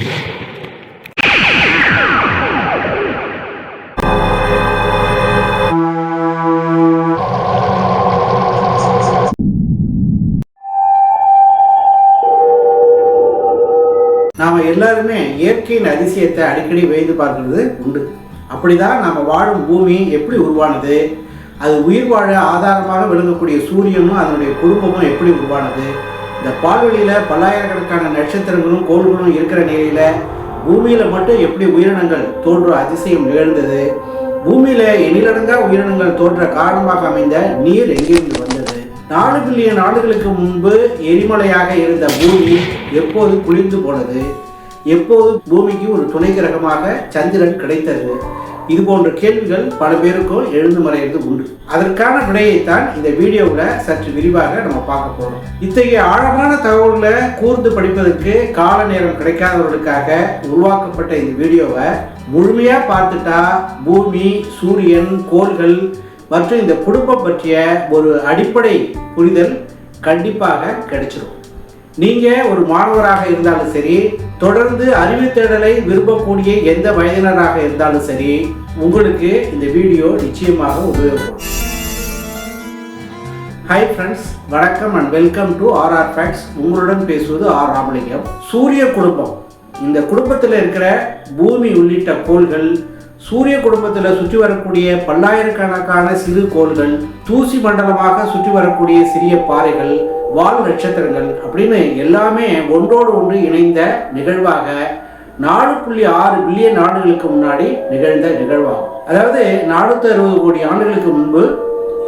நாம் எல்லாருமே இயற்கையின் அதிசயத்தை அடிக்கடி வியந்து பார்க்கிறது உண்டு. அப்படிதான் நாம் வாழும் பூமி எப்படி உருவானது, அது உயிர் வாழ ஆதாரமாக விளங்கக்கூடிய சூரியனும் அதனுடைய குடும்பமும் எப்படி உருவானது, இந்த பால்வெளியில் பல்லாயிரக்கணக்கான நட்சத்திரங்களும் கோள்களும் இருக்கிற நிலையில் பூமியில் மட்டும் எப்படி உயிரினங்கள் தோன்ற அதிசயம் நிகழ்ந்தது, பூமியில் எண்ணிலடங்கா உயிரினங்கள் தோன்ற காரணமாக அமைந்த நீர் எங்கிருந்து வந்தது, 4 பில்லியன் ஆண்டுகளுக்கு முன்பு எரிமலையாக இருந்த பூமி எப்போது குளிர்ந்து போனது, எப்போது பூமிக்கு ஒரு துணை கிரகமாக சந்திரன் கிடைத்தது, இது போன்ற கேள்விகள் பல பேருக்கும் எழுந்து மறையிறது உண்டு. அதற்கான விடையைத்தான் இந்த வீடியோவில் சற்று விரிவாக நம்ம பார்க்க போறோம். இத்தகைய ஆழமான தகவல்களை கூர்ந்து படிப்பதற்கு கால நேரம் கிடைக்காதவர்களுக்காக உருவாக்கப்பட்ட இந்த வீடியோவை முழுமையா பார்த்துட்டா பூமி, சூரியன், கோள்கள் மற்றும் இந்த குடும்பம் பற்றிய ஒரு அடிப்படை புரிதல் கண்டிப்பாக கிடைச்சிடும். நீங்கள் ஒரு மாணவராக இருந்தாலும் சரி, தொடர்ந்து அறிவு தேடலை விரும்பக்கூடிய எந்த வயதினராக இருந்தாலும் சரி, உங்களுக்கு இந்த வீடியோ நிச்சயமாக உபயோகப்படும். ஹாய் ஃப்ரெண்ட்ஸ், வணக்கம் and welcome to RR facts. உங்களுடன் பேசுவது R. ராமலிங்கம். சூரிய குடும்பம், இந்த குடும்பத்தில் இருக்கிற பூமி உள்ளிட்ட கோள்கள், சூரிய குடும்பத்தில் சுற்றி வரக்கூடிய பல்லாயிரக்கணக்கான சிறு கோள்கள், தூசி மண்டலமாக சுற்றி வரக்கூடிய சிறிய பாறைகள், வால் நட்சத்திரங்கள் அப்படின்னு எல்லாமே ஒன்றோடு ஒன்று இணைந்த நிகழ்வாக 4.6 பில்லியன் ஆண்டுகளுக்கு முன்னாடி நிகழ்ந்த நிகழ்வாகும். அதாவது 460 கோடி ஆண்டுகளுக்கு முன்பு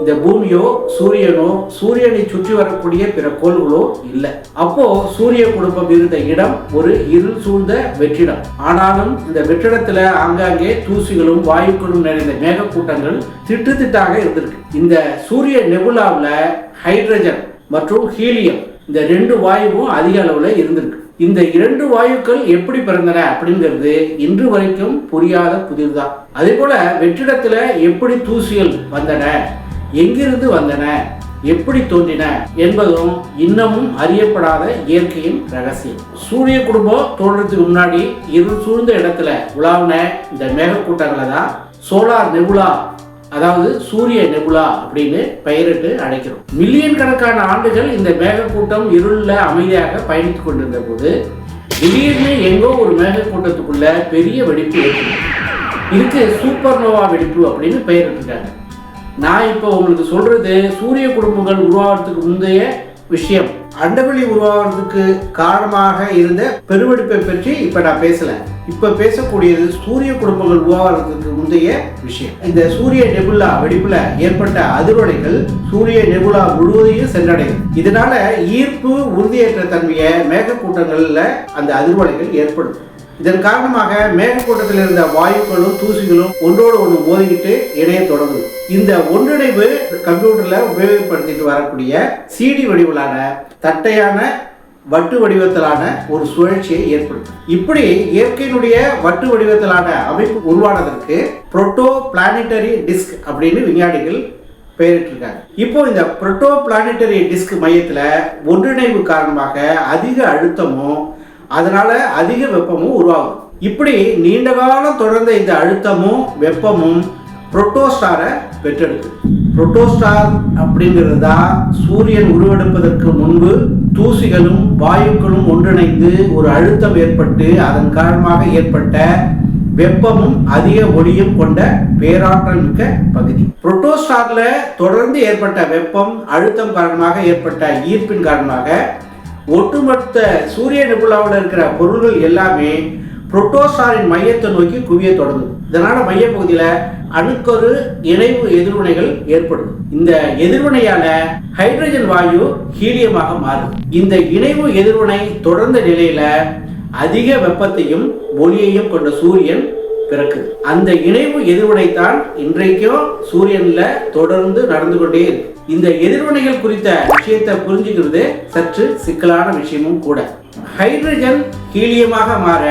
இந்த பூமியோ சூரியனோ சூரியனை சுற்றி வரக்கூடிய பிற கோள்களோ இல்லை. அப்போ சூரிய குடும்பம் இருந்த இடம் ஒரு இருள் சூழ்ந்த வெற்றிடம். ஆனாலும் இந்த வெற்றிடத்துல ஆங்காங்கே தூசிகளும் வாயுக்களும் நிறைந்த மேகக்கூட்டங்கள் திட்டு திட்டாக இருந்திருக்கு. இந்த சூரிய நெபுலாவில் ஹைட்ரஜன் மற்றும் ஹீலியம், இந்த 2 வாயுவும் அதிக அளவுல இருந்திருக்கு. இந்த 2 வாயுக்கள் எப்படி பிறந்தன அப்படிங்கிறது இன்று வரைக்கும் புரியாத புதிர்தான். அதே போல வெற்றிடத்துல எப்படி தூசிகள் வந்தன, எங்கிருந்து வந்தன, எப்படி தோன்றின என்பதும் இன்னமும் அறியப்படாத இயற்கையின் ரகசியம். சூரிய குடும்பம் தோன்றதுக்கு முன்னாடி இருள் சூழ்ந்த இடத்துல உலாவின இந்த மேகக்கூட்டங்களை தான் சோலார் நெபுலா, அதாவது சூரிய நெபுலா அப்படின்னு பெயரிட்டு அழைக்கிறோம். மில்லியன் கணக்கான ஆண்டுகள் இந்த மேகக்கூட்டம் இருள்ல அமைதியாக பயணித்துக் கொண்டிருந்த போது திடீர்னு எங்கோ ஒரு மேகக்கூட்டத்துக்குள்ள பெரிய வெடிப்பு ஏற்படும். இதுக்கு சூப்பர் நோவா வெடிப்பு அப்படின்னு பெயரிட்டுட்டாங்க. நான் இப்போ உங்களுக்கு சொல்றது சூரிய குடும்பங்கள் உருவாகிறதுக்கு முந்தைய விஷயம். அண்டவெளி உருவாகிறதுக்கு காரணமாக இருந்த பெருவெடிப்பை பற்றி இப்ப நான் பேசல. இப்ப பேசக்கூடியது சூரிய குடும்பங்கள் உருவாகிறதுக்கு முந்தைய விஷயம். இந்த சூரிய நெபுலா வெடிப்புல ஏற்பட்ட அதிர்வலைகள் சூரிய நெபுலா முழுவதையும் சென்றடையும். இதனால ஈர்ப்பு உறுதியற்ற தன்மையை மேகக்கூட்டங்கள்ல அந்த அதிர்வலைகள் ஏற்படும். இதன் காரணமாக மேகக்கூட்டத்தில் இருந்த வாயுக்களும் தூசிகளும் ஒன்றோடு ஒன்று மோதிக்கிட்டு இணைய தொடங்கும். இந்த ஒன்றிணைவு கம்ப்யூட்டர்ல உபயோகப்படுத்திட்டு வரக்கூடிய CD வடிவிலான தட்டையான வட்டு வடிவத்திலான ஒரு சுழற்சியை ஏற்படுத்தும். இப்படி இயற்கையினுடைய வட்டு வடிவத்திலான அமைப்பு உருவானதற்கு புரோட்டோ பிளானட்டரி டிஸ்க் அப்படின்னு விஞ்ஞானிகள் பெயரிட்டிருக்காங்க. இப்போ இந்த புரோட்டோ பிளானட்டரி டிஸ்க் மையத்துல ஒன்றிணைவு காரணமாக அதிக அழுத்தமும் அதனால அதிக வெப்பமும் உருவாகும். இப்படி நீண்ட காலம் தொடர்ந்த இந்த அழுத்தமும் வெப்பமும் புரோட்டோஸ்டாரை பெற்றெடுக்கு. புரோட்டோஸ்டார் அப்படிங்கிறது தான் சூரியன் உருவெடுப்பதற்கு முன்பு தூசிகளும் வாயுக்களும் ஒன்றிணைந்து ஒரு அழுத்தம் ஏற்பட்டு அதன் காரணமாக ஏற்பட்ட வெப்பமும் அதிக ஒளியும் கொண்ட பேராற்றல் மிக்க பகுதி. புரோட்டோஸ்டார்ல தொடர்ந்து ஏற்பட்ட வெப்பம், அழுத்தம் காரணமாக ஏற்பட்ட ஈர்ப்பின் காரணமாக ஒட்டுமொத்த சூரிய நெபுலாவில் இருக்கிற பொருள்கள் எல்லாமே புரோட்டோஸ்டாரின் மையத்தை நோக்கி குவிய தொடங்கும். இதனால மையப்பகுதியில அணுக்கரு இணைவு எதிர்வினைகள் ஏற்படும். இந்த எதிர்வினையால ஹைட்ரஜன் வாயு ஹீலியமாக மாறும். இந்த இணைவு எதிர்வினை தொடர்ந்த நிலையில அதிக வெப்பத்தையும் ஒளியையும் கொண்ட சூரியன் பிறக்குது. அந்த இணைவு எதிர்வினை தான் இன்றைக்கும் சூரியன்ல தொடர்ந்து நடந்து கொண்டே இருக்கு. இந்த எதிர்வினைகள் குறித்த விஷயத்தை புரிஞ்சுக்கிறது சற்று சிக்கலான விஷயமும் கூட. ஹைட்ரஜன் ஹீலியமாக மாற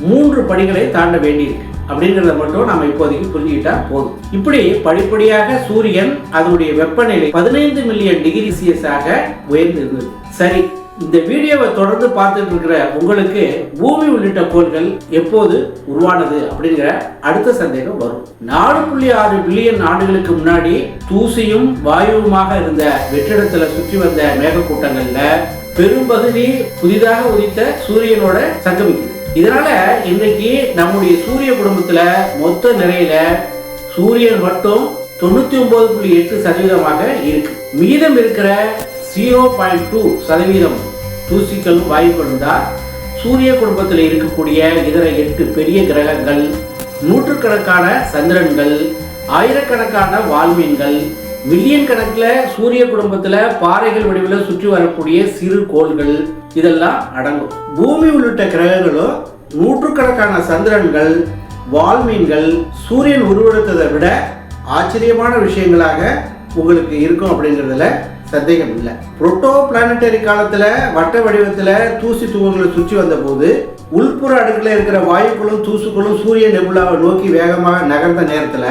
3 படிகளை தாண்ட வேண்டியிருக்கு அப்படிங்கிறத மட்டும் நம்ம இப்போதைக்கு புரிஞ்சுக்கிட்டா போதும். இப்படி படிப்படியாக சூரியன் அதனுடைய வெப்பநிலை 15 மில்லியன் டிகிரி செல்சியஸாக உயர்ந்து இருந்தது. சரி, இந்த வீடியோவை தொடர்ந்து பார்த்துட்டு இருக்கிற உங்களுக்கு பூமி உள்ளிட்ட கோள்கள் எப்போது உருவானது அப்படிங்கிற அடுத்த சந்தேகம் வரும். 4.6 பில்லியன் ஆண்டுகளுக்கு முன்னாடி தூசியும் வாயுவுமாக இருந்த வெற்றிடத்துல சுற்றி வந்த மேகக்கூட்டங்கள்ல பெரும்பகுதி புதிதாக உதித்த சூரியனோட சங்கமிக்குது. இதனால இன்றைக்கு நம்முடைய சூரிய குடும்பத்துல மொத்த நிறையில சூரியன் மட்டும் 99.8% இருக்கு. மீதம் இருக்கிற 0.2% தூசிகளும் வாயுக்களும் தான் சூரிய குடும்பத்தில் இருக்கக்கூடிய இதர 8 பெரிய கிரகங்கள், நூற்றுக்கணக்கான சந்திரன்கள், ஆயிரக்கணக்கான வால்மீன்கள், மில்லியன் கணக்கில் சூரிய குடும்பத்தில் பாறைகள் வடிவில் சுற்றி வரக்கூடிய சிறு கோள்கள் இதெல்லாம் அடங்கும். பூமி உள்ளிட்ட கிரகங்களும் நூற்றுக்கணக்கான சந்திரன்கள், வால்மீன்கள் சூரியன் உருவெடுத்ததை விட ஆச்சரியமான விஷயங்களாக உங்களுக்கு இருக்கும் அப்படிங்கிறதுல சந்தேகம் இல்லை. புரோட்டோ பிளானட்டரி காலத்துல வட்ட வடிவத்துல தூசி துகள்களை சுற்றி வந்த போது உள்புற அடுக்கில் இருக்கிற வாயுக்களும் தூசுக்களும் சூரிய நெபுலாவை நோக்கி வேகமாக நகர்ந்த நேரத்துல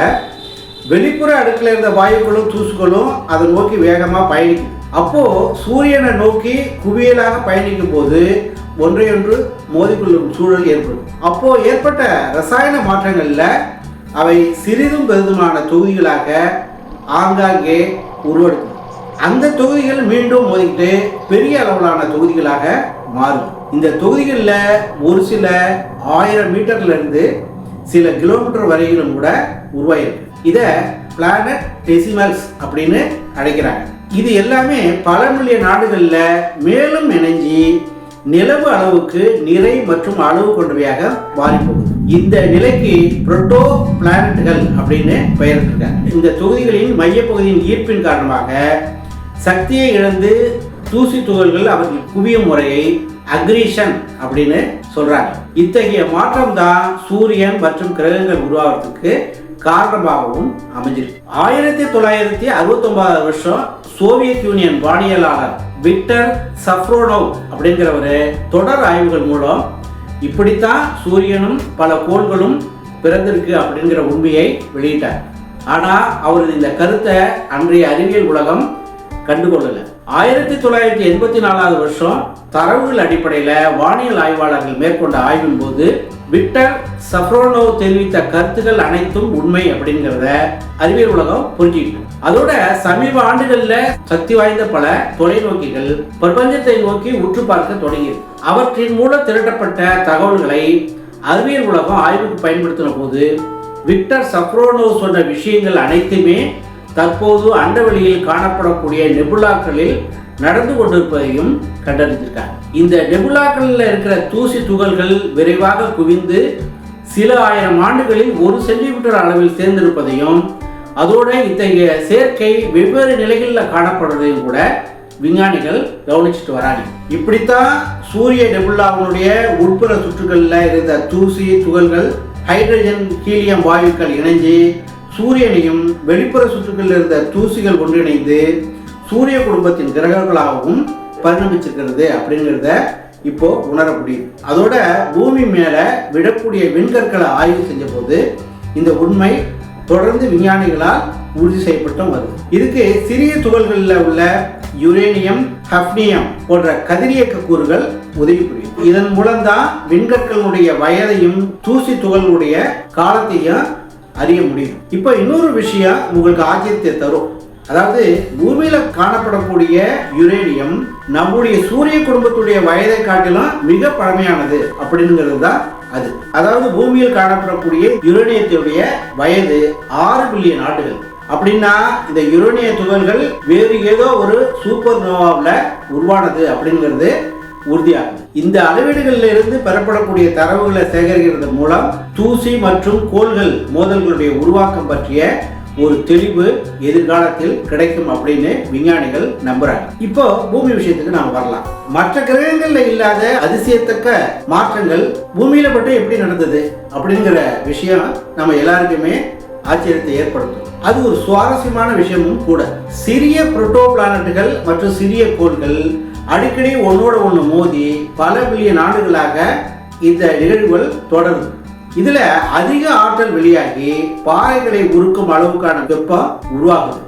வெளிப்புற அடுக்கில் இருந்த வாயுக்களும் தூசுக்களும் அதை நோக்கி வேகமாக பயணிக்கும். அப்போ சூரியனை நோக்கி குவியலாக பயணிக்கும் போது ஒன்றையொன்று மோதிக்கொள்ளும் சூழல் ஏற்படும். அப்போ ஏற்பட்ட ரசாயன மாற்றங்கள்ல அவை சிறிதும் பெரிதுமான தொகுதிகளாக ஆங்காங்கே உருவெடுக்கும். அந்த தொகுதிகள் மீண்டும் மோதிக்கிட்டு பெரிய அளவிலான தொகுதிகளாக மாறும். இந்த தொகுதிகளில் ஒரு சில 1000 மீட்டர்ல இருந்து சில கிலோமீட்டர் வரையிலும் கூட உருவாயிருக்கு. இதை பிளானட் டெசிமல்ஸ் அப்படின்னு அழைக்கிறாங்க. இது எல்லாமே பல மில்லியன் நாடுகளில் மேலும் இணைஞ்சி நிலவு அளவுக்கு நிறை மற்றும் அளவு கொண்டவையாக மாறி போகுது. இந்த நிலைக்கு புரோட்டோ பிளானட்டுகள் அப்படின்னு பெயரிட்டிருக்காங்க. இந்த தொகுதிகளின் மையப்பகுதியின் ஈர்ப்பின் காரணமாக சக்தியை இழந்து தூசி துகள்கள் அவர்கள் குவியும் முறையை அக்ரீஷன் அப்படின்னு சொல்றாங்க. இத்தகைய மாற்றம் தான் சூரியன் மற்றும் கிரகங்கள் உருவாவதற்கு காரணமாகவும் அமைஞ்சிருக்கு. 1969 வருஷம் சோவியத் யூனியன் வானியலாளர் விக்டர் சஃப்ரோனோவ் அப்படிங்கிறவரு தொடர் ஆய்வுகள் மூலம் இப்படித்தான் சூரியனும் பல கோள்களும் பிறந்திருக்கு அப்படிங்கிற உண்மையை வெளியிட்டார். ஆனா அவரது இந்த கருத்தை அன்றைய அறிவியல் உலகம் கண்டுகொள்ளல. 1984 வருஷம் தரவுகள் அடிப்படையில வானியல் ஆய்வாளர்கள் மேற்கொண்ட ஆய்வின் போது விக்டர் சஃப்ரோனோவ் தெரிவித்த கருத்துக்கள் அனைத்தும் உண்மை அப்படிங்கிறத அறிவியல் உலகம் புரிஞ்சுக்கிட்டு, அதோட சமீப ஆண்டுகள்ல சக்தி வாய்ந்த பல தொலைநோக்கிகள் பிரபஞ்சத்தை நோக்கி உற்று பார்க்க தொடங்கியது. அவற்றின் மூலம் திரட்டப்பட்ட தகவல்களை அறிவியல் உலகம் ஆய்வுக்கு பயன்படுத்தின போது விக்டர் சஃப்ரோனோவ் சொன்ன விஷயங்கள் அனைத்துமே தற்போது அண்டவெளியில் காணப்படக்கூடிய நெபுலாக்களில் நடந்து கொண்டிருப்பதையும் கண்டறிந்திருக்காங்க. இந்த நெபுலாக்களில் இருக்கிற தூசி துகள்கள் விரைவாக குவிந்து சில 1000 ஆண்டுகளில் 1 சென்டிமீட்டர் அளவில் சேர்ந்திருப்பதையும், அதோட இத்தகைய சேர்க்கை வெவ்வேறு நிலைகளில் காணப்படுறதையும் கூட விஞ்ஞானிகள் கவனிச்சுட்டு வராங்க. இப்படித்தான் சூரிய நெபுலாவினுடைய உட்புற சுற்றுகளில் இருந்த தூசி துகள்கள் ஹைட்ரஜன் ஹீலியம் வாயுக்கள் இணைஞ்சு சூரியனையும் வெளிப்புற சுற்றுகளில் இருந்த தூசிகள் ஒன்றிணைந்து சூரிய குடும்பத்தின் கிரகங்களாகவும் பரிணமிச்சிருக்கிறது அப்படிங்கிறத இப்போ உணர முடியும். அதோட பூமி மேல விடக்கூடிய விண்கற்களை ஆய்வு செஞ்ச போது இந்த உண்மை தொடர்ந்து விஞ்ஞானிகளால் உறுதி செய்யப்பட்டும் வருது. இதுக்கு சிறிய துகள்களில் உள்ள யுரேனியம், ஹஃப்னியம் போன்ற கதிரியக்க கூறுகள் உதவி புரியும். இதன் மூலம்தான் விண்கற்களுடைய வயதையும் தூசி துகள்களுடைய காலத்தையும் அறிய முடியும். இப்போ இன்னொரு விஷயம் உங்களுக்கு ஆச்சரியத்தை தரும். அதாவது பூமியில காணப்படக்கூடிய யுரேனியம் நம்முடைய சூரிய குடும்பத்துடைய வயதை காட்டிலும் மிக பழமையானது அப்படிங்கிறது தான் அது. அதாவது பூமியில் காணப்படக்கூடிய யுரேனியத்துடைய வயது 6 பில்லியன் ஆண்டுகள். அப்படின்னா இந்த யுரேனிய துகள்கள் வேறு ஏதோ ஒரு சூப்பர் நோவாவில் உருவானது அப்படிங்கிறது உறுதியாகுது. இந்த அளவீடுகளில் இருந்து பெறப்படக்கூடிய தரவுகளை சேகரிக்கிறது மூலம் தூசி மற்றும் கோள்கள் மோதல்களுடைய உருவாக்கம் பற்றிய ஒரு தெளிவு எதிர்காலத்தில் கிடைக்கும் அப்படின்னு விஞ்ஞானிகள் நம்புறாங்க. இப்போ பூமி விஷயத்துக்கு நாம் வரலாம். மற்ற கிரகங்கள்ல இல்லாத அதிசயத்தக்க மாற்றங்கள் பூமியில மட்டும் எப்படி நடந்தது அப்படிங்கிற விஷயம் நம்ம எல்லாருக்குமே ஆச்சரியத்தை ஏற்படுத்தும். அது ஒரு சுவாரஸ்யமான விஷயமும் கூட. சிறிய புரோட்டோ பிளானட்டுகள் மற்றும் சிறிய கோள்கள் அடிக்கடி ஒன்னோட ஒன்று மோதி பல பில்லியன் ஆண்டுகளாக இந்த நிகழ்வுகள் தொடருது. இதுல அதிக ஆற்றல் வெளியாகி பாறைகளை உருக்கும் அளவுக்கான வெப்பம் உருவாகுது.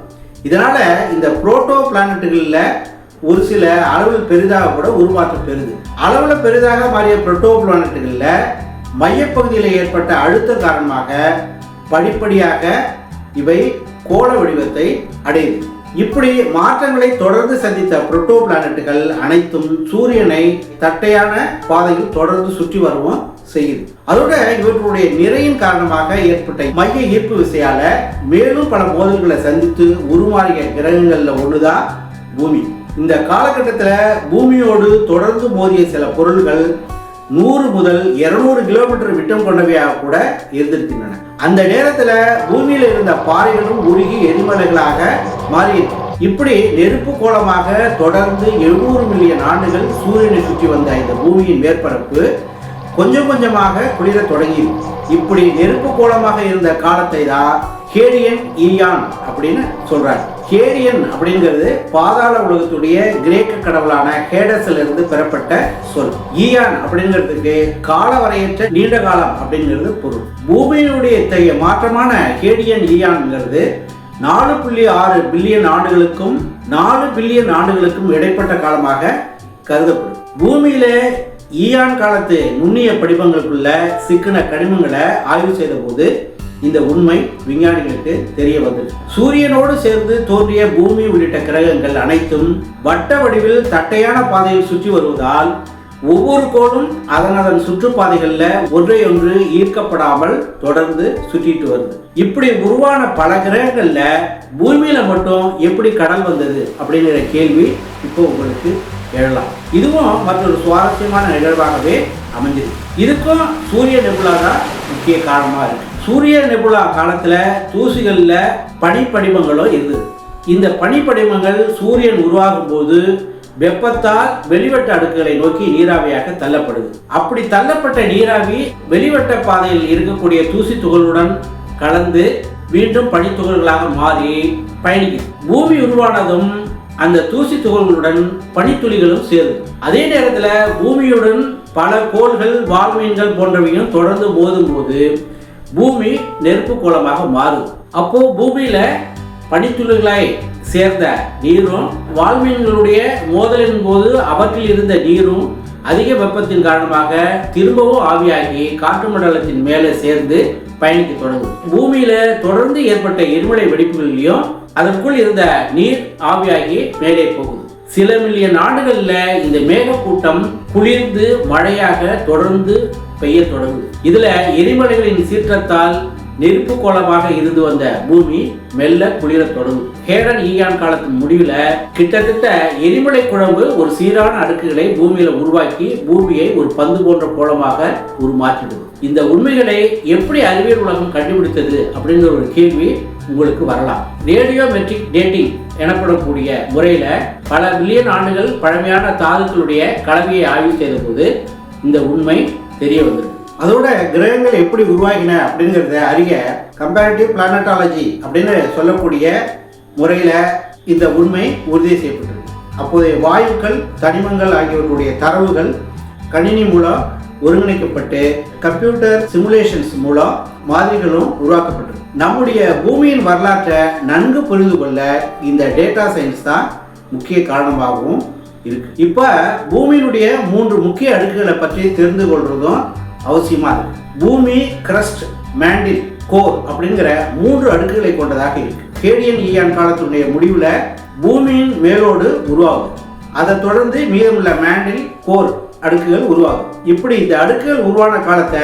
இதனால இந்த புரோட்டோ பிளானட்டுகள்ல ஒரு சில அளவில் பெரிதாக கூட உருமாற்றம் பெறுது. அளவில் பெரிதாக மாறிய புரோட்டோபிளானட்டுகளில் மையப்பகுதியில் ஏற்பட்ட அழுத்தம் காரணமாக படிப்படியாக இவை கோள வடிவத்தை அடையுது. இப்படி மாற்றங்களை தொடர்ந்து சந்தித்த புரோட்டோபிளானட்டுகள் அனைத்தும் சூரியனை தட்டையான பாதையில் தொடர்ந்து சுற்றி வரவும் செய்யுது. அதோட இவற்றுடைய நிறையின் காரணமாக ஏற்பட்ட மைய ஈர்ப்பு விசையால மேலும் பல மோதல்களை சந்தித்து உருமாறிய கிரகங்கள்ல ஒண்ணுதான் பூமி. இந்த காலகட்டத்தில் பூமியோடு தொடர்ந்து மோதிய சில பொருள்கள் 100 முதல் 200 கிலோமீட்டர் விட்டம் கொண்டவையாக கூட இருந்திருக்கின்றன. அந்த நேரத்தில் பூமியில் இருந்த பாறைகளும் உருகி எரிமலைகளாக மாறியிருக்கு. இப்படி நெருப்பு கோலமாக தொடர்ந்து 700 மில்லியன் ஆண்டுகள் சூரியனை சுற்றி வந்த இந்த பூமியின் மேற்பரப்பு கொஞ்சம் கொஞ்சமாக குளிர தொடங்கி இப்படி நெருப்பு கோலமாக இருந்த காலத்தை தான் கேடியன் ஈயான் அப்படின்னு சொல்றாங்க. கேடியன் அப்படிங்கிறது பாதாள உலகத்துடைய கிரேக்க கடவுளான ஹேடஸ்ல இருந்து பெறப்பட்ட சொல். ஈயான் அப்படிங்கிறதுக்கு காலவரையற்ற நீண்ட காலம் அப்படிங்கிறது பொருள். பூமியினுடைய இத்தகைய மாற்றமான கேடியன் ஈயான்ங்கிறது 4.6 பில்லியன் ஆண்டுகளுக்கும் 4 பில்லியன் ஆண்டுகளுக்கும் இடைப்பட்ட காலமாக கருதப்படும். பூமியில ஈயான் காலத்து நுண்ணிய படிமங்களுக்குள்ள சிக்கின கனிமங்களை ஆய்வு செய்த போது இந்த உண்மை விஞ்ஞானிகளுக்கு தெரிய வந்தது. சூரியனோடு சேர்ந்து தோன்றிய பூமி உள்ளிட்ட கிரகங்கள் அனைத்தும் வட்ட வடிவில் தட்டையான பாதையில் சுற்றி வருவதால் ஒவ்வொரு கோளும் அதன் சுற்றுப்பாதைகள்ல ஒன்றையொன்று ஈர்க்கப்படாமல் தொடர்ந்து சுற்றிட்டு வருது. இப்படி உருவான பல கிரகங்கள்ல பூமியில மட்டும் எப்படி கடல் வந்தது அப்படிங்கிற கேள்வி இப்போ உங்களுக்கு எழலாம். இதுவும் மற்றொரு சுவாரஸ்யமான நிகழ்வாகவே அமைஞ்சது. இதுக்கும் சூரிய நெபுலா தான் முக்கிய காரணமா இருக்கு. சூரிய நெபுலா காலத்துல தூசிகள்ல பனிப்படிமங்களும் இருந்தது. இந்த பனிப்படிமங்கள் சூரியன் உருவாகும் போது வெப்பத்தால் வெளிவட்ட அடுக்குகளை நோக்கி நீராவியாக தள்ளப்படுது. அப்படி தள்ளப்பட்ட நீராவி வெளிவட்ட பாதையில் இருக்கக்கூடிய தூசி துகளுடன் கலந்து மீண்டும் பனித்துகள்களாக மாறி பயணிக்குது. பூமி உருவானதும் அந்த தூசி துகள்களுடன் பனித்துளிகளும் சேரும். அதே நேரத்தில் பூமியுடன் பல கோள்கள், வால்மீன்கள் போன்றவையும் தொடர்ந்து மோதும் போது பூமி நெருப்பு கோலமாக மாறும். அப்போ பூமியில பனித்துளிகளாய் சேர்ந்த நீரும் வால்மீன்களுடைய மோதலின் போது அவற்றில் இருந்த நீரும் அதிக வெப்பத்தின் காரணமாக திரும்பவும் ஆவியாகி காற்று மண்டலத்தின் மேலே சேர்ந்து பயணிக்க தொடங்கும். பூமியில தொடர்ந்து ஏற்பட்ட எரிமலை வெடிப்புகளிலும் அதற்குள் இருந்த நீர் ஆவியாகி மேலே போகுது. சில மில்லியன் ஆண்டுகள்ல இந்த மேகக்கூட்டம் குளிர்ந்து மழையாக தொடர்ந்து பெய்ய தொடங்குது. இதுல எரிமலைகளின் சீற்றத்தால் நெருப்பு கோலமாக இருந்து வந்த பூமி மெல்ல குளிர தொடங்கும். ஹேடன் ஈயான் காலத்தின் முடிவில் கிட்டத்தட்ட எரிமலை குழம்பு ஒரு சீரான அடுக்குகளை பூமியில உருவாக்கி பூமியை ஒரு பந்து போன்ற கோலமாக உருமாற்றிடுது. இந்த உண்மைகளை எப்படி அறிவியல் உலகம் கண்டுபிடித்தது அப்படிங்கிற ஒரு கேள்வி உங்களுக்கு வரலாம். ரேடியோமெட்ரிக் டேட்டிங் எனப்படக்கூடிய முறையில பல பில்லியன் ஆண்டுகள் பழமையான தாதுக்களுடைய கலவையை ஆய்வு செய்த போது இந்த உண்மை தெரிய வந்திருக்கு. அதோட கிரகங்கள் எப்படி உருவாகின அப்படிங்கிறத அறிய கம்பேரிட்டிவ் பிளானட்டாலஜி அப்படின்னு சொல்லக்கூடிய முறையில் இந்த உண்மை உறுதி செய்யப்பட்டது. அப்போதைய வாயுக்கள், தனிமங்கள் ஆகியவற்றுடைய தரவுகள் கணினி மூலம் ஒருங்கிணைக்கப்பட்டு கம்ப்யூட்டர் சிமுலேஷன்ஸ் மூலம் மாதிரிகளும் உருவாக்கப்பட்டது. நம்முடைய பூமியின் வரலாற்றை நன்கு புரிந்து கொள்ள இந்த டேட்டா சயின்ஸ் தான் முக்கிய காரணமாகவும் இருக்கு. இப்போ பூமியினுடைய 3 முக்கிய அடுக்குகளை பற்றி தெரிந்து கொள்றதும் அவசியமா இருக்கு. பூமி, கிரஸ்ட், மேண்டில், கோர் அப்படிங்கிற 3 அடுக்குகளை கொண்டதாக இருக்கு. கேடியன் ஈயான் காலத்தினுடைய முடிவுல பூமியின் மேலோடு உருவாகும். அதை தொடர்ந்து மீதமுள்ள மேண்டில், கோர் அடுக்குகள் உருவாகும். இப்படி இந்த அடுக்குகள் உருவான காலத்தை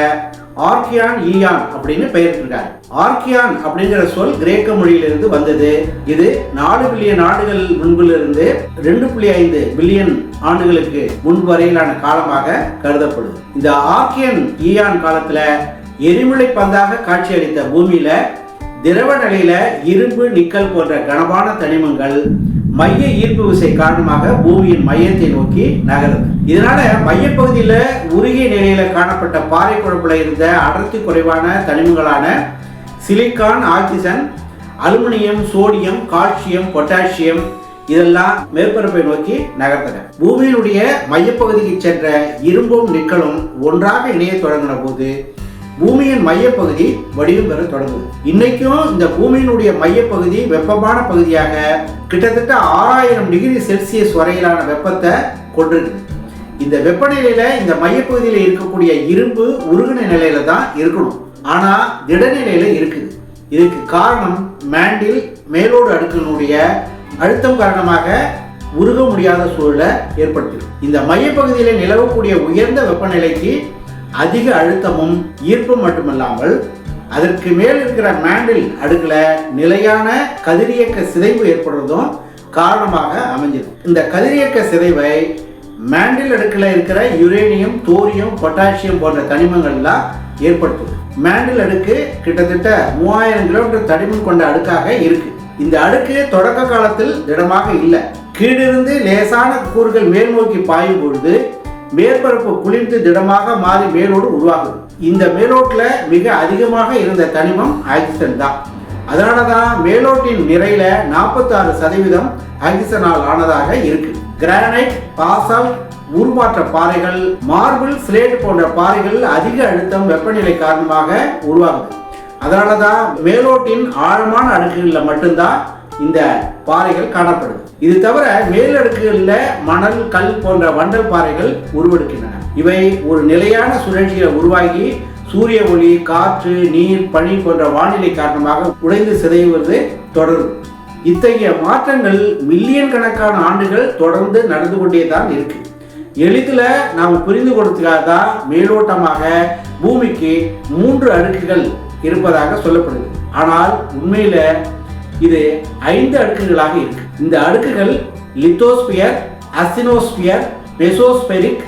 ஆர்கியான் ஈயான் அப்படின்னு பெயரிட்டிருக்காங்க. ஆர்கியான் அப்படிங்கிற சொல் கிரேக்க மொழியிலிருந்து வந்தது. இது 4 பில்லியன் ஆண்டுகள் முன்பிலிருந்து 2.5 பில்லியன் ஆண்டுகளுக்கு முன்பு வரையிலான காலமாக கருதப்படுது. இந்த ஆர்கியன் ஈயான் காலத்துல எரிமலை பந்தாக காட்சியளித்த பூமியில திரவ நிலையில இரும்பு, நிக்கல் போன்ற கனமான தனிமங்கள் மைய ஈர்ப்பு விசை காரணமாக பூமியின் மையத்தை நோக்கி நகருது. இதனால மையப்பகுதியில உருகிய நிலையில காணப்பட்ட பாறை குழம்புல இருந்த அடர்த்தி குறைவான தனிமங்களான silicon, oxygen, aluminium, sodium, calcium, potassium இதெல்லாம் மேற்பரப்பை நோக்கி நகர்த்தன. பூமியினுடைய மையப்பகுதிக்கு சென்ற இரும்பும் நிக்கலும் ஒன்றாக இணைய தொடங்கின போது பூமியின் மையப்பகுதி வடிவம் பெற தொடங்குது. இன்னைக்கும் இந்த பூமியினுடைய மையப்பகுதி வெப்பமான பகுதியாக கிட்டத்தட்ட 6000 டிகிரி செல்சியஸ் வரையிலான வெப்பத்தை கொண்டிருக்கு. இந்த வெப்பநிலையில இந்த மையப்பகுதியில் இருக்கக்கூடிய இரும்பு உருகின நிலையில தான் இருக்கணும், ஆனா திடநிலையில இருக்குது. இதுக்கு காரணம் மேண்டில் மேலோடு அடுக்கினுடைய அழுத்தம் காரணமாக உருக முடியாத சூழலை ஏற்படுத்திடும். இந்த மையப்பகுதியில் நிலவக்கூடிய உயர்ந்த வெப்பநிலைக்கு அதிக அழுத்தமும் ஈர்ப்பும் மட்டுமல்லாமல் அதற்கு மேல் இருக்கிற மேண்டில் அடுக்கில் நிலையான கதிரியக்க சிதைவு ஏற்படுவதும் காரணமாக அமைஞ்சது. இந்த கதிரியக்க சிதைவை மேண்டில் அடுக்கில் இருக்கிற யுரேனியம், தோரியம், பொட்டாசியம் போன்ற தனிமங்கள்லாம் ஏற்படுத்துது. மேண்டில் அடுக்கு கிட்டத்தட்ட 3000 கிலோமீட்டர் தடிமன் கொண்ட அடுக்காக இருக்கு. இந்த அடுக்கு தொடக்க காலத்தில் திடமாக இல்லை. கீழிருந்து லேசான கூறுகள் மேல் நோக்கி பாயும் பொழுது மேற்பரப்பு குளிர்ந்து திடமாக மாறி மேலோடு உருவாகுது. இந்த மேலோட்டில் மிக அதிகமாக இருந்த தனிமம் ஆக்சிஜன் தான். அதனால தான் மேலோட்டின் நிறையில 46% ஆக்சிஜனால் ஆனதாக இருக்கு. கிரானைட், பாசால்ட், உருமாற்ற பாறைகள், மார்பிள், ஸ்லேட் போன்ற பாறைகள் அதிக அழுத்தம் வெப்பநிலை காரணமாக உருவாகுது. அதனால தான் மேலோட்டின் ஆழமான அடுக்குகளில் மட்டும்தான் இந்த பாறைகள் காணப்படுது. இது தவிர மேலடுக்குகளில் மணல், கல் போன்ற வண்டல் பாறைகள் உருவெடுக்கின்றன. இவை ஒரு நிலையான சுழற்சியை உருவாகி சூரிய ஒளி, காற்று, நீர், பனி போன்ற வானிலை காரணமாக உடைந்து சிதைவது தொடரும். இத்தகைய மாற்றங்கள் மில்லியன் கணக்கான ஆண்டுகள் தொடர்ந்து நடந்து கொண்டே தான் இருக்கு. எளிதில் நாம் புரிந்து கொடுத்ததாக தான் மேலோட்டமாக பூமிக்கு 3 அடுக்குகள் இருப்பதாக சொல்லப்படுது. ஆனால் உண்மையில இது 5 அடுக்குகளாக இருக்கு. இந்த அடுக்குகள் lithosphere, asthenosphere, mesospheric,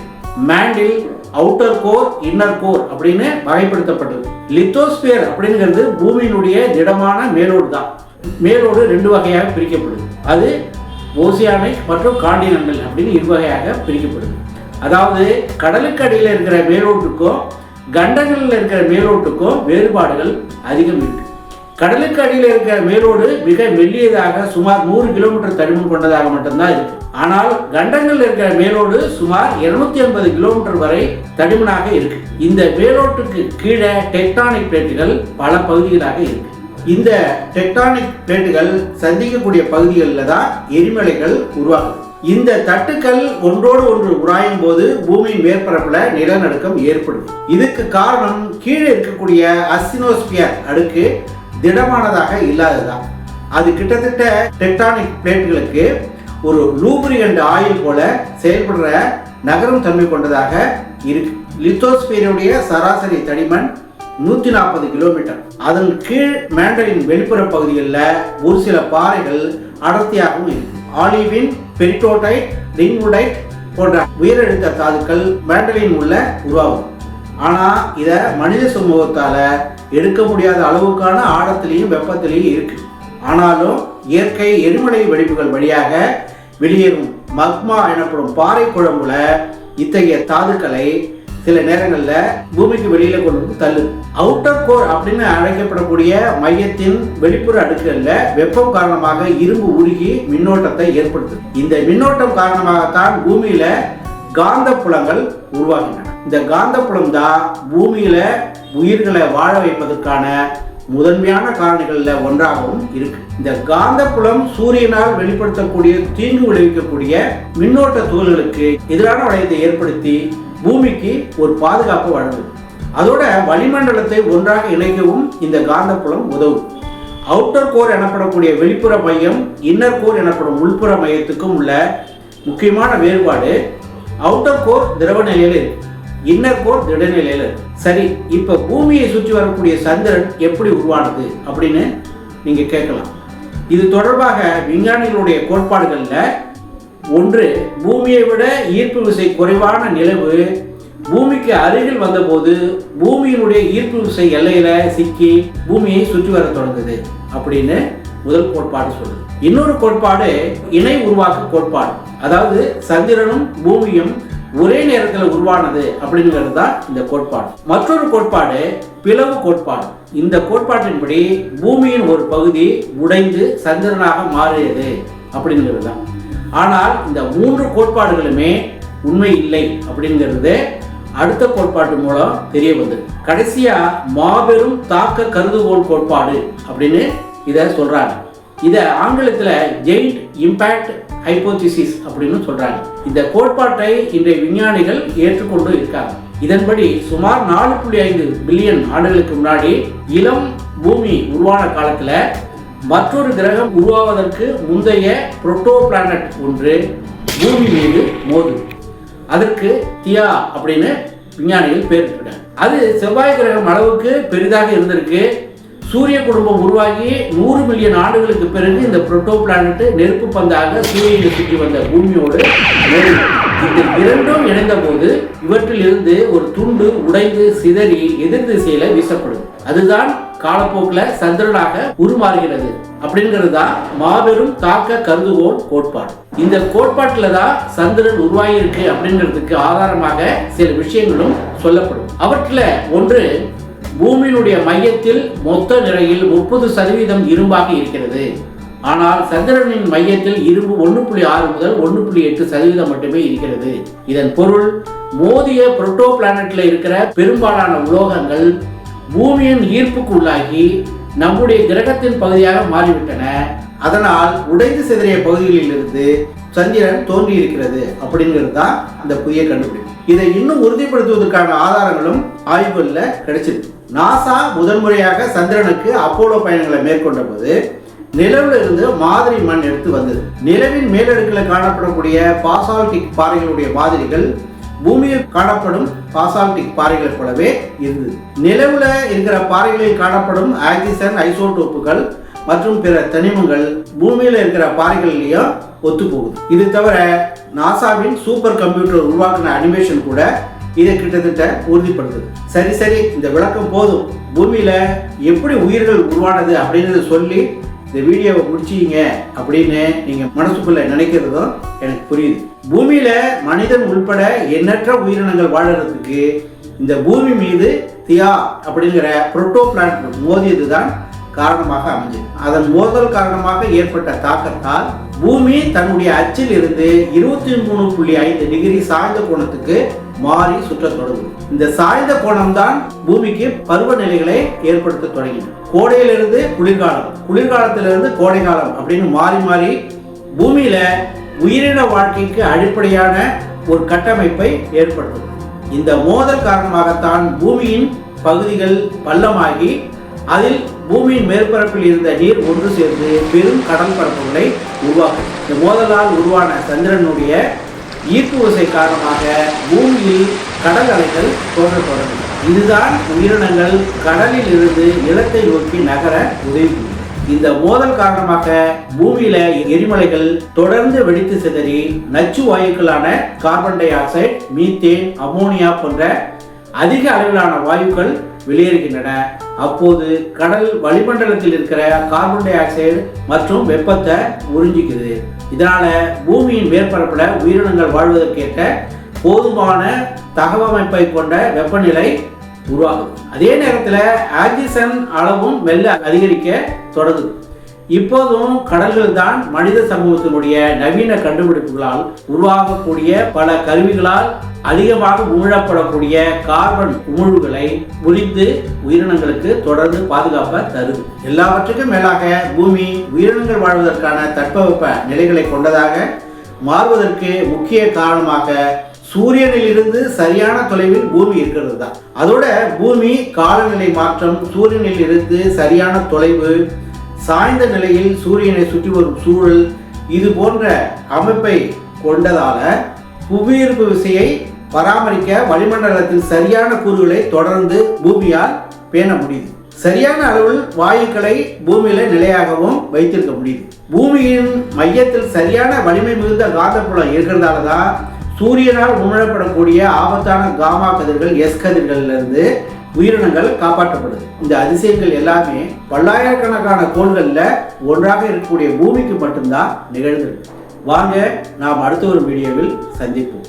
mantle, outer core, inner core அப்படின்னு வகைப்படுத்தப்பட்டது. லித்தோஸ்பியர் அப்படிங்கிறது பூமியினுடைய திடமான மேலோடு தான். மேலோடு 2 வகையாக பிரிக்கப்படுது. அது ஓசியானிக் மற்றும் காண்டினென்டல் அப்படின்னு 2 வகையாக பிரிக்கப்படுது. அதாவது கடலுக்கு அடியில் இருக்கிற மேலோட்டுக்கும் கண்டங்களில் இருக்கிற மேலோட்டுக்கும் வேறுபாடுகள் அதிகம் இருக்கு. கடலுக்கு அடியில் இருக்கிற மேலோடு மிக மெல்லியதாக சுமார் 100 கிலோமீட்டர் தடிமன் கொண்டதாக மட்டும்தான் இருக்கு. ஆனால் கண்டங்களில் இருக்கிற மேலோடு சுமார் 280 கிலோமீட்டர் வரை தடிமனாக இருக்கு. இந்த மேலோட்டுக்கு கீழே டெக்டானிக் பிளேட்டுகள் பல பகுதிகளாக இருக்கு. இந்த டெக்டானிக் பிளேட்டுகள் சந்திக்கக்கூடிய பகுதிகளில் தான் எரிமலைகள் உருவாகுது. இந்த தட்டுக்கள் ஒன்றோடு ஒன்று உராயும் போது பூமியின் மேற்பரப்புல நிலநடுக்கம் ஏற்படுது. இதுக்கு காரணம் கீழே இருக்கக்கூடிய அஸ்தினோஸ்பியர் அடுக்கு திடமானதாக இல்லாததுதான். அது கிட்டத்தட்ட டெக்டானிக் பிளேட்டுகளுக்கு ஒரு லூப்ரிகண்ட் ஆயில் போல செயல்படுற நகரும் தன்மை கொண்டதாக இருக்கு. லித்தோஸ்பியருடைய சராசரி தடிமன் 140 கிலோமீட்டர். அதன் கீழ் மேண்டலின் வெளிப்புற பகுதிகளில் ஒரு சில பாறைகள் அடர்த்தியாகவும் இருக்கு. ஆலிவின், பெரிட்டோடைட், ரிங்வுடைட் போன்ற உயரழுத்த தாதுக்கள் மேண்டலின் உள்ள உருவாகும். ஆனால் இதை மனித சமூகத்தால் எடுக்க முடியாத அளவுக்கான ஆழத்திலையும் வெப்பத்திலையும் இருக்கு. ஆனாலும் இயற்கை எரிமலை வெடிப்புகள் வழியாக வெளியேறும் மக்மா எனப்படும் பாறை குழம்புல இத்தகைய தாதுக்களை சில நேரங்களில் பூமிக்கு வெளியில கொண்டு வந்து தள்ளுது. அவுட்டர் கோர் அப்படின்னு அழைக்கப்படக்கூடிய மையத்தின் வெளிப்புற அடுக்குகளில் வெப்பம் காரணமாக இரும்பு உருகி மின்னோட்டத்தை ஏற்படுத்துது. இந்த மின்னோட்டம் காரணமாகத்தான் பூமியில காந்த புலங்கள் உருவாகின்றன. இந்த காந்த புலம் தான் பூமியில உயிர்களை வாழ வைப்பதற்கான முதன்மையான காரணிகளில் ஒன்றாகவும் இருக்கு. இந்த காந்த புலம் சூரியனால் வெளிப்படுத்தக்கூடிய தீங்கு விளைவிக்கக்கூடிய மின்னோட்ட துகள்களுக்கு எதிரான வளையத்தை ஏற்படுத்தி பூமிக்கு ஒரு பாதுகாப்பு வழங்குது. அதோட வளிமண்டலத்தை ஒன்றாக இணைக்கவும் இந்த காந்த புலம் உதவும். அவுட்டர் கோர் எனப்படக்கூடிய வெளிப்புற மையம் இன்னர் கோர் எனப்படும் உள்புற மையத்துக்கும் உள்ள முக்கியமான வேறுபாடு, அவுட்டர் கோர் திரவ நிலையில இருக்கு, இன்னர் கோர் திடநிலையில இருக்கு. சரி, இப்ப பூமியை சுற்றி வரக்கூடிய சந்திரன் எப்படி உருவானது அப்படின்னு நீங்க கேட்கலாம். இது தொடர்பாக விஞ்ஞானிகளுடைய கோட்பாடுகள்ல ஒன்று, பூமியை விட ஈர்ப்பு விசை குறைவான நிலவு பூமிக்கு அருகில் வந்தபோது பூமியினுடைய ஈர்ப்பு விசை எல்லையில சிக்கி பூமியை சுற்றி வர தொடங்குது அப்படின்னு முதல் கோட்பாடு சொல்லுது. இன்னொரு கோட்பாடு இணை உருவாக்க கோட்பாடு. அதாவது சந்திரனும் பூமியும் ஒரே நேரத்தில் உருவானது அப்படிங்கிறது தான் இந்த கோட்பாடு. மற்றொரு கோட்பாடு பிளவு கோட்பாடு. இந்த கோட்பாட்டின்படி பூமியின் ஒரு பகுதி உடைந்து சந்திரனாக மாறியது அப்படிங்கிறது தான். ஆனால் இந்த 3 கோட்பாடுகளுமே உண்மை இல்லை அப்படிங்கிறது அடுத்த கோட்பாட்டு மூலம் தெரிய வந்தது. கடைசியா மாபெரும் தாக்க கருதுகோள் கோட்பாடு அப்படின்னு இதை சொல்றாங்க. இதை ஆங்கிலத்தில் ஜெயிண்ட் இம்பாக்ட் ஹைபோதிசிஸ் அப்படின்னு சொல்றாங்க. இந்த கோட்பாட்டை இன்றைய விஞ்ஞானிகள் ஏற்றுக்கொண்டு இருக்காங்க. இதன்படி சுமார் 4.5 பில்லியன் ஆண்டுகளுக்கு முன்னாடி இளம் பூமி உருவான காலத்துல மற்றொரு கிரகம் உருவாவதற்கு முந்தைய புரோட்டோ பிளானட் ஒன்று பூமி மீது மோதும். அதற்கு தியா அப்படின்னு விஞ்ஞானிகள் பேர் இருக்காங்க. அது செவ்வாய் கிரகம் அளவுக்கு பெரிதாக இருந்திருக்கு. சூரிய குடும்பம் உருவாகி 100 மில்லியன் ஆண்டுகளுக்கு பிறகு இந்த புரோட்டோ பிளானட் நெருப்பு பந்தாக சூரியனை சுற்றி வந்த பூமியோடு இந்த இரண்டும் இணைந்த போது இவற்றில் இருந்து ஒரு துண்டு உடைந்து சிதறி எதிர் திசையில வீசப்படும். அதுதான் காலப்போக்கில் சந்திரனாக உருமாறுகிறது. அப்படிங்கிறது தான் மாபெரும் தாக்க கருதுகோள் கோட்பாடு. இந்த கோட்பாட்டில் தான் சந்திரன் உருவாகியிருக்கு அப்படிங்கிறதுக்கு ஆதாரமாக சில விஷயங்களும் சொல்லப்படும். அவற்றில் ஒன்று, பூமியினுடைய மையத்தில் மொத்த நிறையில் 30% இரும்பாக இருக்கிறது. ஆனால் சந்திரனின் மையத்தில் இரும்பு 1.6 முதல் 1.8% மட்டுமே இருக்கிறது. இதன் பொருள், மோதிய புரோட்டோ பிளானட்ல இருக்கிற பெரும்பாலான உலோகங்கள் பூமியின் ஈர்ப்புக்கு உள்ளாகி நம்முடைய கிரகத்தின் பகுதியாக மாறிவிட்டன. அதனால் உடைந்து சிதறிய பகுதிகளில் இருந்து சந்திரன் தோன்றி இருக்கிறது அப்படிங்கிறது தான் இந்த புதிய கண்டுபிடிப்பு. இதை இன்னும் உறுதிப்படுத்துவதற்கான ஆதாரங்களும் ஆய்வுகளில் கிடைச்சிருக்கு. நாசா முதன்முறையாக சந்திரனுக்கு அப்போலோ பயணங்களை மேற்கொண்ட போது நிலவில் இருந்து மாதிரி மண் எடுத்து வந்தது. நிலவின் மேலடுக்கில் காணப்படக்கூடிய பாசால்டிக் பாறைகளுடைய மாதிரிகள் பூமியில் காணப்படும் பாசால்டிக் பாறைகளை போலவே இருந்தது. நிலவுல இருக்கிற பாறைகளில் காணப்படும் ஆக்சிஜன் ஐசோடோப்புகள் மற்றும் பிற தனிமங்கள் பூமியில் இருக்கிற பாறைகள்லையும் ஒத்து போகுது. இது தவிர நாசாவின் சூப்பர் கம்ப்யூட்டர் உருவாக்கின அனிமேஷன் கூட இதை கிட்டத்தட்ட உறுதிப்படுத்துது. சரி, இந்த விளக்கம் போதும். பூமியில எப்படி உயிர்கள் உருவானது அப்படின்றத சொல்லி இந்த வீடியோவை முடிச்சிங்க அப்படின்னு நீங்க மனசுக்குள்ள நினைக்கிறதும் எனக்கு புரியுது. பூமியில மனிதன் உள்பட எண்ணற்ற உயிரினங்கள் வாழறதுக்கு இந்த பூமி மீது தியா அப்படிங்கிற புரோட்டோ பிளானட் மோதியதுதான் காரணமாக அமைஞ்சது. அதன் மோதல் காரணமாக ஏற்பட்ட தாக்கத்தால் பூமி தன்னுடைய அச்சில் இருந்து 23.5 டிகிரி சாய்ந்த கோணத்துக்கு மாறி சுற்ற தொடங்கும். இந்த சாய்ந்த கோணம் தான் பூமிக்கு பருவநிலைகளை ஏற்படுத்த தொடங்கின. கோடையிலிருந்து குளிர்காலம், குளிர்காலத்திலிருந்து கோடை காலம் அப்படின்னு மாறி மாறி பூமியில உயிரின வாழ்க்கைக்கு அடிப்படையான ஒரு கட்டமைப்பை ஏற்படுத்தும். இந்த மோதல் காரணமாகத்தான் பூமியின் பகுதிகள் பள்ளமாகி அதில் பூமியின் மேற்பரப்பில் இருந்த நீர் ஒன்று சேர்ந்து பெரும் கடல் பரப்புகளை உருவாக்கும். இந்த மோதலால் உருவான சந்திரனுடைய ஈர்ப்பு விசை காரணமாக பூமியில் கடல் அலைகள் தோன்ற தொடங்கும். இதுதான் உயிரினங்கள் கடலில் இருந்து நிலத்தை நோக்கி நகர உதவி. இந்த மோதல் காரணமாக பூமியில எரிமலைகள் தொடர்ந்து வெடித்து சிதறி நச்சு வாயுக்களான carbon dioxide, methane, ammonia போன்ற அதிக அளவிலான வாயுக்கள் வெளியேறுகின்றன. அப்போது கடல் வளிமண்டலத்தில் இருக்கிற கார்பன் டை ஆக்சைடு மற்றும் வெப்பத்தை உறிஞ்சிக்குது. இதனால பூமியின் மேற்பரப்புல உயிரினங்கள் வாழ்வதற்கேற்ற போதுமான தகவமைப்பை கொண்ட வெப்பநிலை உருவாகுது. அதே நேரத்தில் ஆக்சிஜன் அளவும் மெல்ல அதிகரிக்க தொடங்குது. இப்போதும் கடல்கள் தான் மனித சமூகத்தினுடைய நவீன கண்டுபிடிப்புகளால் உருவாகக்கூடிய பல கருவிகளால் அதிகமாக உமிழப்படக்கூடிய கார்பன் உமிழ்வுகளை உரித்து உயிரினங்களுக்கு தொடர்ந்து பாதுகாப்பை தருது. எல்லாவற்றுக்கும் மேலாக பூமி உயிரினங்கள் வாழ்வதற்கான தட்பவெப்ப நிலைகளை கொண்டதாக மாறுவதற்கு முக்கிய காரணமாக சூரியனில் இருந்து சரியான தொலைவில் பூமி இருக்கிறது தான். அதோட பூமி காலநிலை மாற்றம், சூரியனில் இருந்து சரியான தொலைவு, சாய்ந்த நிலையில் சூரியனை சுற்றி வரும் சூழல், இது போன்ற அமைப்பை கொண்டதால புவியீர்ப்பு விசையை பராமரிக்க வளிமண்டலத்தில் சரியான கூறுகளை தொடர்ந்து பூமியால் பேண முடியுது. சரியான அளவில் வாயுக்களை பூமியில நிலையாகவும் வைத்திருக்க முடியுது. பூமியின் மையத்தில் சரியான வலிமை மிகுந்த காந்தப்புலம் இருக்கிறதால தான் சூரியனால் உமிழப்படக்கூடிய ஆபத்தான காமா கதிர்கள், எஸ் கதிர்கள்ல இருந்து உயிரினங்கள் காப்பாற்றப்படுது. இந்த அதிசயங்கள் எல்லாமே பல்லாயிரக்கணக்கான கோள்கள்ல ஒன்றாக இருக்கக்கூடிய பூமிக்கு மட்டும்தான் நிகழ்ந்திருக்கு. வாங்க நாம் அடுத்த ஒரு வீடியோவில் சந்திப்போம்.